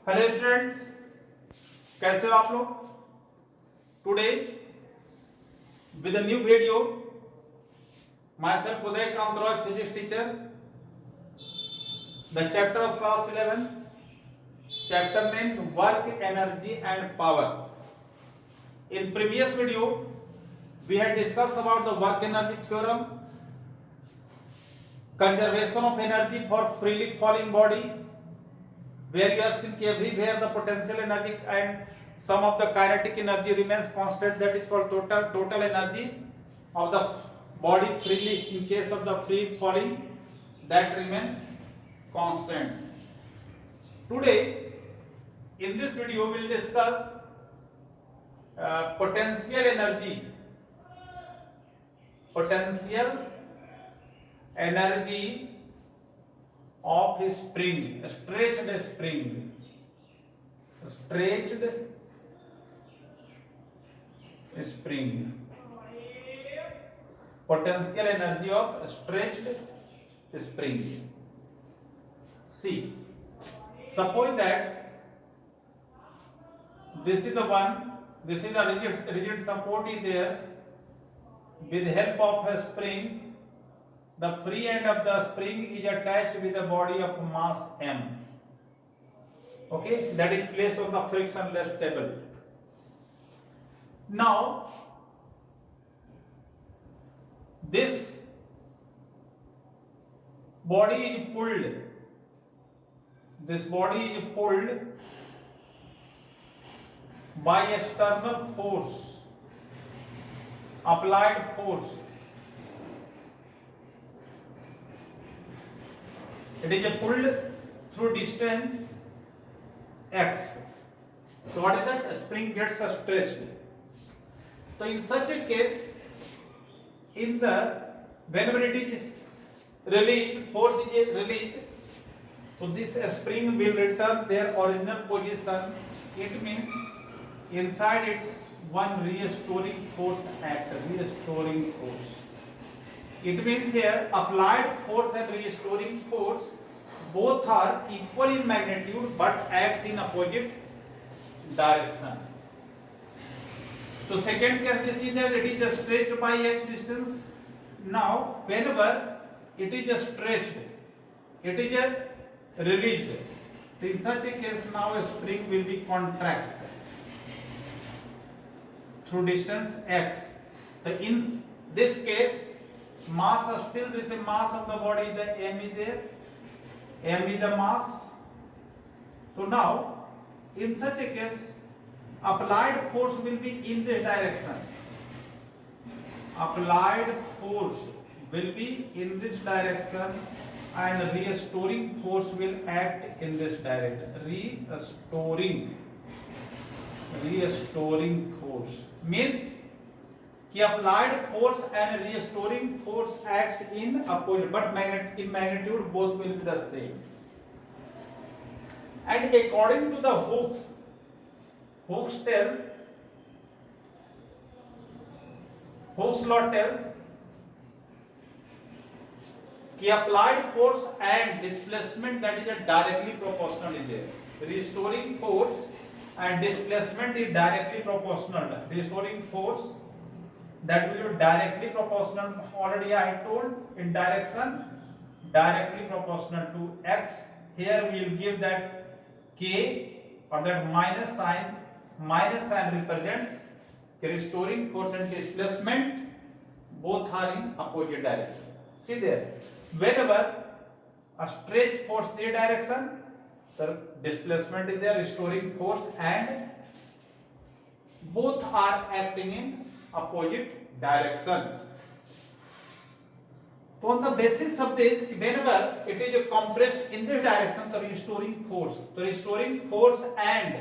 Hello students, कैसे हो आप लोग? Today with a new video, my self Uday Kant Roy, physics teacher, the chapter of class 11, chapter name work energy and power. In previous video we had discussed about the work energy theorem, conservation of energy for freely falling body, where you have seen everywhere the potential energy and some of the kinetic energy remains constant, that is called total energy of the body freely in case of the free falling, that remains constant. Today in this video we will discuss potential energy of spring, stretched spring, potential energy of stretched spring. See, suppose that this is the one, this is the rigid support is there. With help of a spring, the free end of the spring is attached with a body of mass m, okay, that is placed on the frictionless table. Now this body is pulled by external force, applied force. It is pulled through distance x. So what is that? Spring gets stretched. So in such a case, whenever it is released, force is released, so this spring will return their original position. It means inside it one restoring force act, restoring force. It means here applied force and restoring force both are equal in magnitude but acts in opposite direction. So second case, this is that it is stretched by x distance. Now whenever it is stretched, it is released. So in such a case now a spring will be contracted through distance x. So in this case, mass still, this is mass of the body, the m is there, m is the mass. So now in such a case applied force will be in this direction, applied force will be in this direction and restoring force will act in this direction. Restoring force means कि applied force and restoring force acts in opposite but in magnitude both will be the same. And according to the Hooke's law tells कि applied force and displacement, that is directly proportional is there. Restoring force and displacement is directly proportional. Restoring force that will be directly proportional, already I told, in direction directly proportional to x. Here we will give that k or that minus sign represents restoring force and displacement both are in opposite direction. See there, whenever a stretch force the direction, the displacement is there, restoring force, and both are acting in opposite direction. So on the basis of this, whenever it is compressed in this direction, the restoring force and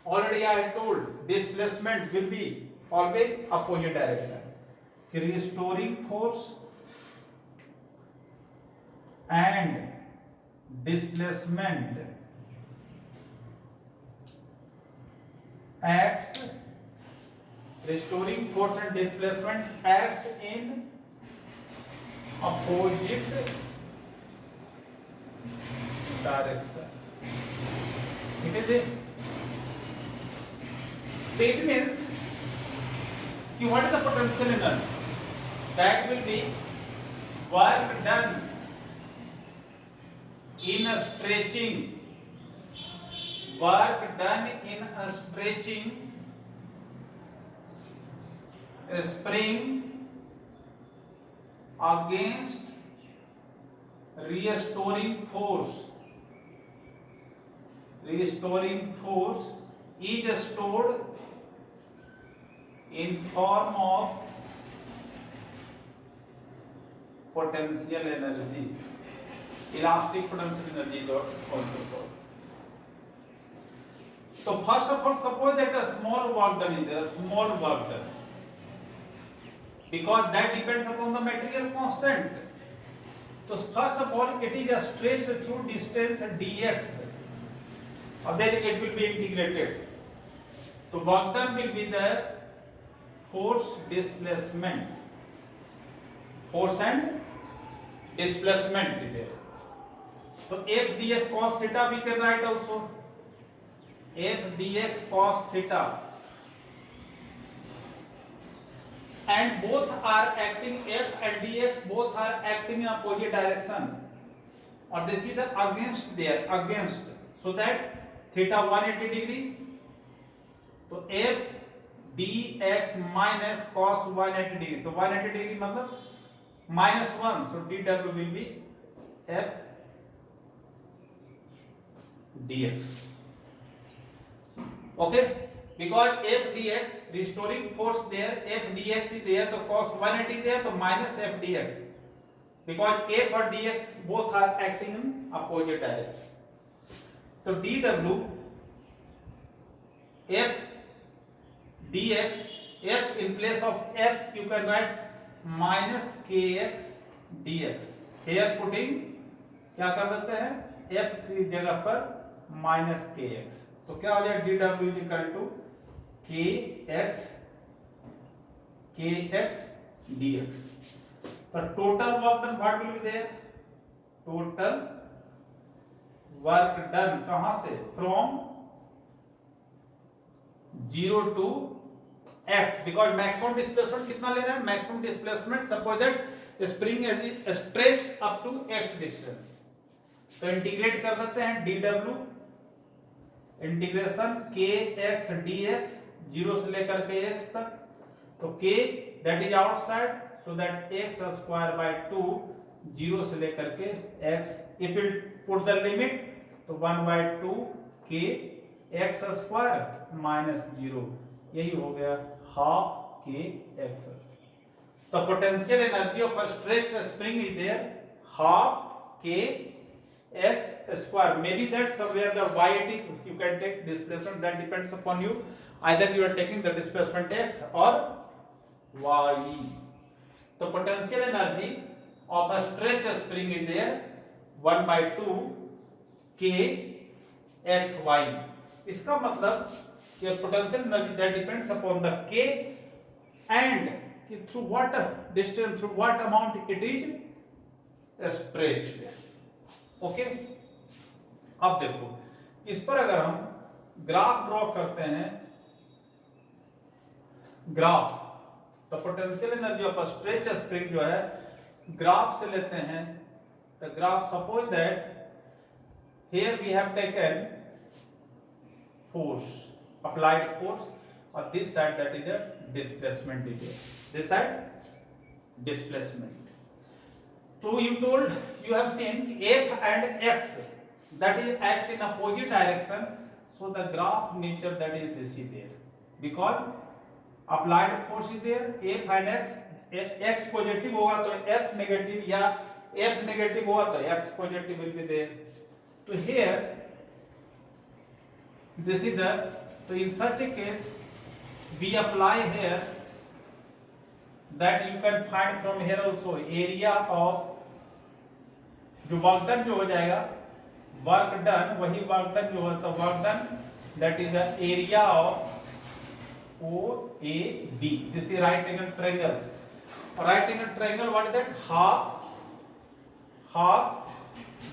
already I told displacement will be always opposite direction. Restoring force and displacement acts, restoring force and displacement acts in opposite direction. it is a, it means कि what is the potential energy? That will be work done in a stretching, work done in a stretching a spring against restoring force. Restoring force is stored in form of potential energy. Elastic potential energy is also called. So first of all, suppose that a small work done is there, a small work done, because that depends upon the material constant. So first of all, it is stretched through distance dx, and then it will be integrated. So work done will be the force displacement, force and displacement is there. So f ds cos theta we can write also, f dx cos theta, and both are acting, f and dx both are acting in opposite direction, or this is the against there, against, so that theta 180 degree. तो f dx minus cos 180 degree, तो 180 degree मतलब -1, so dw will be f dx. Okay, because f dx restoring force there, f dx is there, so cos 180 there, so minus f dx, because f और dx both are acting in opposite direction. So dw f dx, f in place of f you can write minus kx dx. Here putting क्या कर देते हैं, f की जगह पर minus kx, तो क्या हो जाए dw is equal to kx dx. The total work done what will be there, total work done कहां से, from 0 to x, because maximum displacement कितना ले रहे हैं, maximum displacement suppose that spring is stretched up to x distance, तो integrate कर देते हैं dw इंटीग्रेशन kx dx 0 से लेकर के x तक, तो k that is outside, so that x square by 2 0 से लेकर के x, if we put the limit तो 1 by 2 k x square minus 0, यही हो गया half k x square. The potential energy of a stretched spring is there, half k x square. Maybe that somewhere the y you can take displacement, that depends upon you, either you are taking the displacement x or y. The potential energy of a stretched spring is there 1 by 2 k x y. इसका मतलब कि potential energy that depends upon the k and through what distance, through what amount it is stretched. Okay, अब देखो इस पर अगर हम graph draw करते हैं, ग्राफ, तो potential energy of stretch spring जो है ग्राफ से लेते हैं, तो graph suppose that here we have taken force, applied force, और this side that is a displacement is there, this side displacement. So you told, you have seen f and x that is acts in opposite direction, so the graph nature that is this is there, because applied force is there, f and x, x positive होगा तो f negative, या f negative होगा तो x positive will be there. So here this is the, so in such a case we apply here that you can find from here also area of, जो work done जो हो जाएगा, work done वही work done जो होता है, work done that is the area of O A B, this is right angle triangle, और right angle triangle what is that, half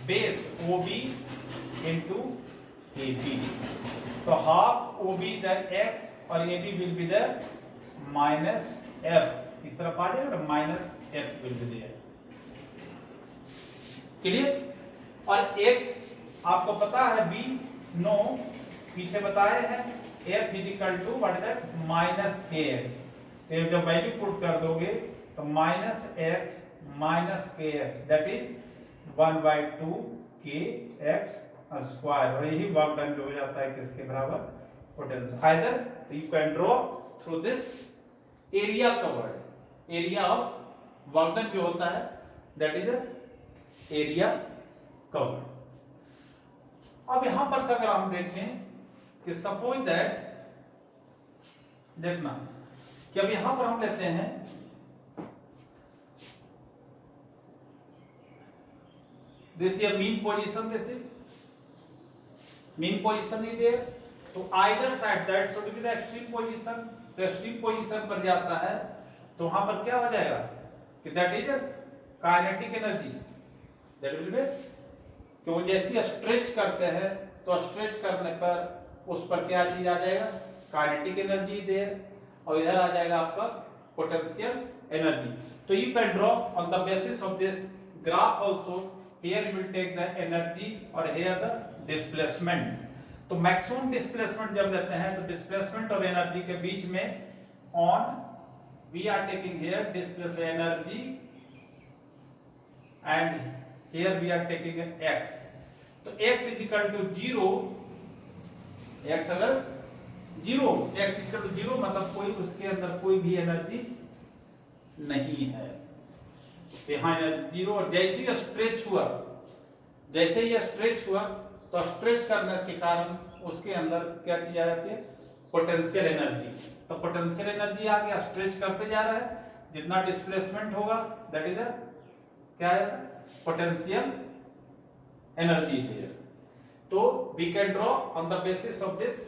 base O B into A B. So half OB the x और AB will be the minus F. इस तरफ आ जाएगा ना, minus F will be there. Clear? और एक आपको पता है B नो पीछे बताए हैं F is equal to what is that minus kx. तो जब वैल्यू पुट कर दोगे तो minus x minus kx that is 1/2 kx square, और यही वर्क डन जो हो जाता है किसके बराबर, potential. Either you can draw through this area covered, area of work done जो होता है दैट इज एरिया कवर्ड. अब यहां पर से अगर हम देखें कि सपोज दैट, देखना कि अब यहां पर हम लेते हैं this is mean position, this is mean position is there. तो either side that should be the extreme position. तो एक्सट्रीम पोजीशन पर जाता है तो वहां पर क्या हो जाएगा कि that is kinetic energy, that will be कि वो जैसे स्ट्रेच करते हैं तो स्ट्रेच करने पर उस पर क्या चीज आ जाएगा, काइनेटिक एनर्जी देयर, और इधर आ जाएगा आपका पोटेंशियल एनर्जी. तो you can draw on the basis of this graph also, here you will take the energy और हियर द डिस्प्लेसमेंट. तो मैक्सिमम डिस्प्लेसमेंट जब लेते हैं तो डिस्प्लेसमेंट और एनर्जी के बीच में on we are taking here displacement energy and here we are taking x. तो x is equal to 0, x अगर 0, x is equal to 0 मतलब कोई उसके अंदर कोई भी एनर्जी नहीं है, यहाँ एनर्जी 0. और जैसे ही स्ट्रेच हुआ, जैसे ही स्ट्रेच हुआ तो स्ट्रेच करने के कारण उसके अंदर क्या चीज आ जाती है, पोटेंशियल एनर्जी. तो पोटेंशियल एनर्जी आ गया, स्ट्रेच करते जा रहा है, जितना डिस्प्लेसमेंट होगा दैट इज क्या है, potential energy there. तो we can draw on the basis of this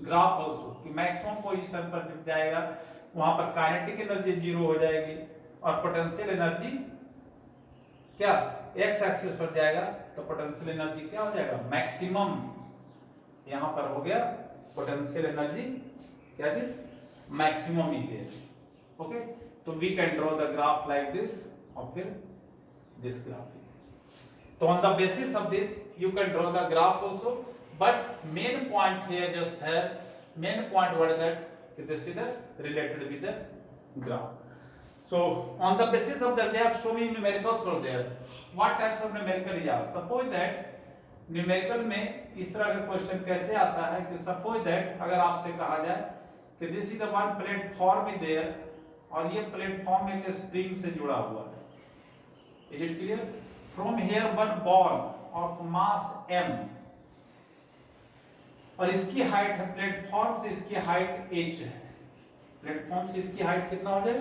graph also कि maximum position पर जब जाएगा वहां पर काइनेटिक एनर्जी 0 हो जाएगी और पोटेंशियल एनर्जी क्या x एक्सिस पर जाएगा तो पोटेंशियल एनर्जी क्या हो जाएगा, मैक्सिमम. यहां पर हो गया पोटेंशियल एनर्जी क्या चीज, मैक्सिमम ही है. ओके, तो we can draw the graph like this और फिर this graph. So on the basis of this you can draw the graph also, but main point here just here, main point what is that this is the related with the graph. So on the basis of that they have so many numericals over there. What types of numerical is asked? Suppose that numerical में इस तरह का question कैसे आता है कि suppose that अगर आपसे कहा जाए कि this is the one platform is there और ये प्लेटफॉर्म एक स्प्रिंग से जुड़ा हुआ है. Is it clear? From here one ball of mass m और इसकी हाइट है, प्लेटफॉर्म से इसकी हाइट h है, प्लेटफॉर्म से इसकी हाइट कितना हो जाए,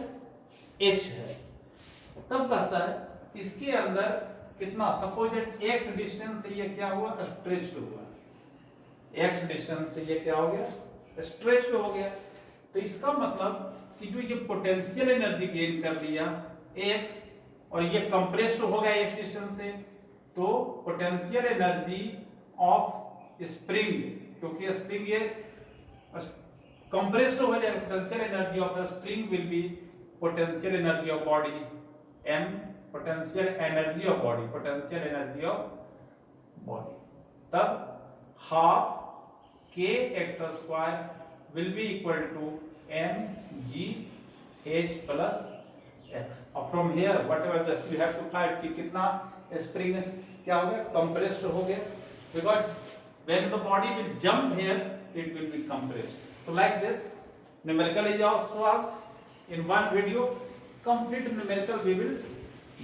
h है. तब कहता है इसके अंदर कितना, सपोज दैट x डिस्टेंस से ये क्या हुआ, स्ट्रेच्ड हुआ, x डिस्टेंस से ये क्या हो गया, स्ट्रेच्ड हो गया. तो इसका मतलब कि जो ये पोटेंशियल एनर्जी गेन कर लिया x और ये कंप्रेस्ड हो गया एक डिस्टेंस से, तो पोटेंशियल एनर्जी ऑफ स्प्रिंग, क्योंकि स्प्रिंग ये कंप्रेस्ड हो जाए, potential energy of the spring will be potential energy of body m, potential energy of body, potential energy of body. तब half kx square will be equal to mg h plus x. और from here whatever just we have to find कि कितना spring क्या हो गया, compressed हो गया, because when the body will jump here it will be compressed. So like this numerical is also asked in one video, complete numerical we will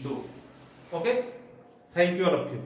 do. Okay, thank you all of you.